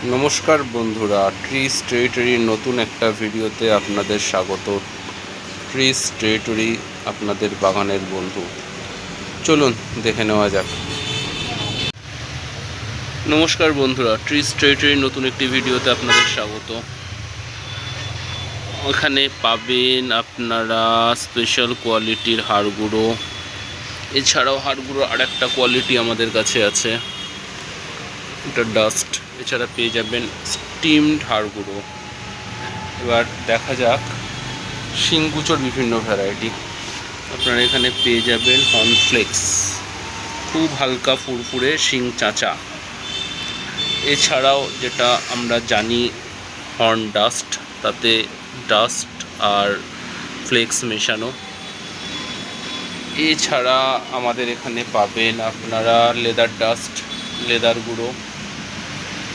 নমস্কার বন্ধুরা, ট্রিস টেরিটরির নতুন একটা ভিডিওতে আপনাদের স্বাগত। ট্রিস টেরিটরি আপনাদের বাগানের বন্ধু। চলুন দেখে নেওয়া যাক। নমস্কার বন্ধুরা, ট্রিস টেরিটরির নতুন একটি ভিডিওতে আপনাদের স্বাগত। ওখানে পাবেন আপনারা স্পেশাল কোয়ালিটির হাড়গুঁড়ো। এছাড়াও হাড়গুঁড়ো আর একটা কোয়ালিটি আমাদের কাছে আছে, এটা ডাস্ট। এছাড়া পেয়ে যাবেন স্টিমড হাড়গুঁড়ো। এবার দেখা যাক শিংকুচোর বিভিন্ন ভ্যারাইটি। আপনারা এখানে পেয়ে যাবেন কর্নফ্লেক্স, খুব হালকা ফুরফুরে শিং চাঁচা। এছাড়াও যেটা আমরা জানি হর্ন ডাস্ট, তাতে ডাস্ট আর ফ্লেক্স মেশানো। এছাড়া আমাদের এখানে পাবেন আপনারা লেদার ডাস্ট, লেদার গুঁড়ো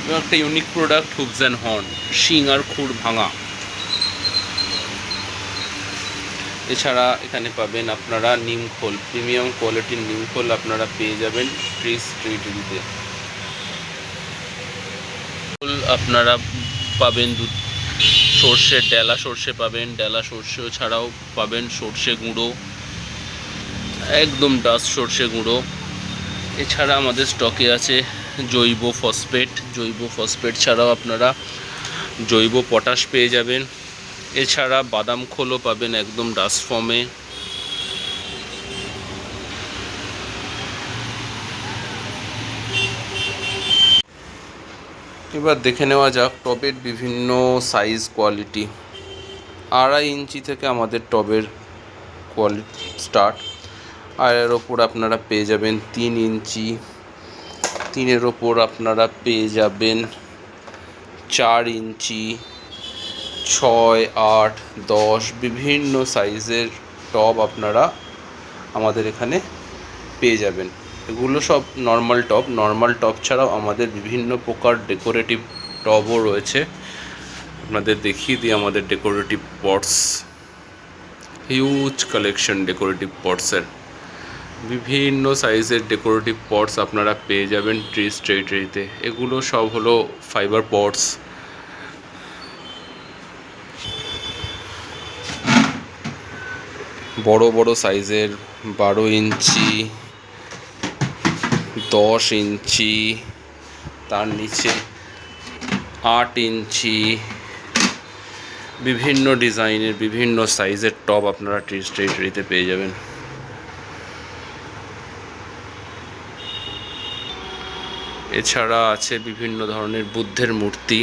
এবং একটা ইউনিক প্রোডাক্ট হুভস অ্যান্ড হর্ন, শিং আর খুর ভাঙা। এছাড়া এখানে পাবেন আপনারা নিমখোল, প্রিমিয়াম কোয়ালিটির নিমখোল আপনারা পেয়ে যাবেন ট্রিস টেরিটরিতে। আপনারা পাবেন সর্ষে, ডেলা সর্ষে পাবেন, ডেলা সর্ষে ছাড়াও পাবেন সর্ষে গুঁড়ো, একদম ডাস্ট সর্ষে গুঁড়ো। এছাড়া আমাদের স্টকে আছে জৈব ফসফেট ছাড়াও আপনারা জৈব পটাশ পেয়ে যাবেন। এছাড়া বাদাম খোলও পাবেন একদম ডাস্ট ফর্মে। এবার দেখে নেওয়া যাক টবের বিভিন্ন সাইজ কোয়ালিটি। 2.5 ইঞ্চি থেকে আমাদের টবের কোয়ালিটি স্টার্ট, আর এর ওপর আপনারা পেয়ে যাবেন 3 ইঞ্চি, 3-এর ওপর আপনারা পেয়ে যাবেন 4 ইঞ্চি, 6, 8, 10 বিভিন্ন সাইজের টব আপনারা আমাদের এখানে পেয়ে যাবেন। এগুলো সব নর্মাল টব ছাড়াও আমাদের বিভিন্ন প্রকার ডেকোরেটিভ টবও রয়েছে। আপনাদের দেখিয়ে দিই আমাদের decorative pots, huge collection decorative পটসের। বিভিন্ন সাইজের ডেকোরেটিভ পটস আপনারা পেয়ে যাবেন ট্রিস টেরিটরিতে। এগুলো সব হলো ফাইবার পটস। বড় বড় সাইজের 12 ইঞ্চি, 10 ইঞ্চি, তার নিচে 8 ইঞ্চি, বিভিন্ন ডিজাইনের বিভিন্ন সাইজের টব আপনারা ট্রিস টেরিটরিতে পেয়ে যাবেন। এছাড়া আছে বিভিন্ন ধরনের বুদ্ধের মূর্তি।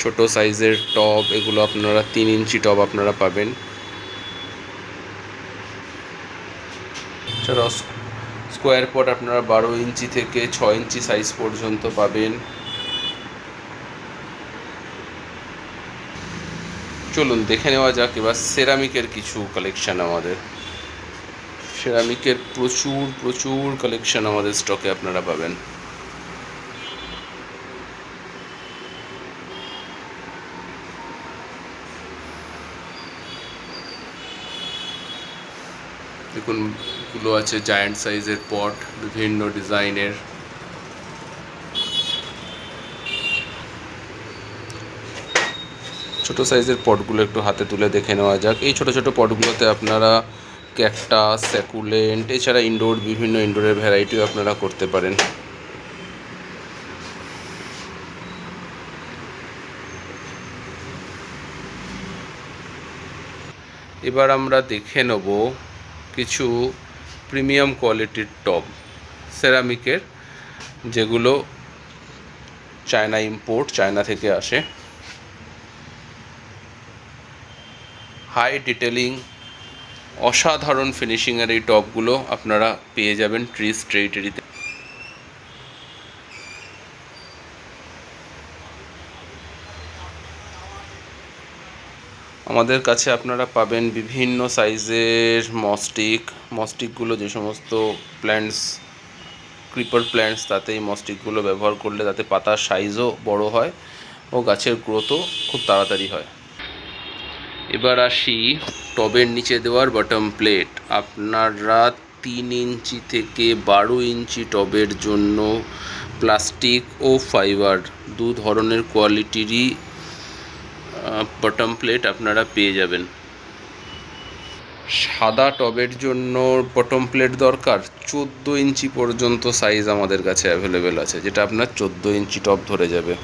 ছোট সাইজের টব, এগুলো আপনারা 3 ইঞ্চি টব আপনারা পাবেন। এছাড়া স্কোয়ার পট আপনারা 12 ইঞ্চি থেকে 6 ইঞ্চি সাইজ পর্যন্ত পাবেন। চলুন দেখে নেওয়া যাক এবার সেরামিকের কিছু কালেকশান। আমাদের সেরামিকের প্রচুর কালেকশান আমাদের স্টকে আপনারা পাবেন। দেখুন, এগুলো আছে জায়ান্ট সাইজের পট, বিভিন্ন ডিজাইনের। ছোট সাইজের পটগুলো একটু হাতে তুলে দেখে নেওয়া যাক। এই ছোট পটগুলোতে আপনারা ক্যাকটাস, স্যাকুলেন্ট, এছাড়া বিভিন্ন ইনডোরের ভ্যারাইটিও আপনারা করতে পারেন। এবার আমরা দেখে নেব কিছু প্রিমিয়াম কোয়ালিটির টব সেরামিকের, যেগুলো চায়না থেকে আসে। হাই ডিটেলিং, অসাধারণ ফিনিশিংয়ের এই টবগুলো আপনারা পেয়ে যাবেন ট্রিস টেরিটরিতে। আমাদের কাছে আপনারা পাবেন বিভিন্ন সাইজের মস্টিকগুলো, যে সমস্ত প্ল্যান্টস, ক্রিপার প্ল্যান্টস, তাতে এই মস্টিকগুলো ব্যবহার করলে তাতে পাতার সাইজও বড় হয় ও গাছের গ্রোথও খুব তাড়াতাড়ি হয়। এবার আসি টবের নিচে দেওয়ার বটম প্লেট। আপনারা 3 ইঞ্চি থেকে 12 ইঞ্চি টবের জন্য প্লাস্টিক ও ফাইবার দু ধরনের কোয়ালিটিরই বটম প্লেট আপনারা পেয়ে যাবেন। সাদা টবের জন্য বটম প্লেট দরকার, 14 ইঞ্চি পর্যন্ত সাইজ আমাদের কাছে অ্যাভেলেবেল আছে, যেটা আপনার 14 ইঞ্চি টব ধরে যাবে।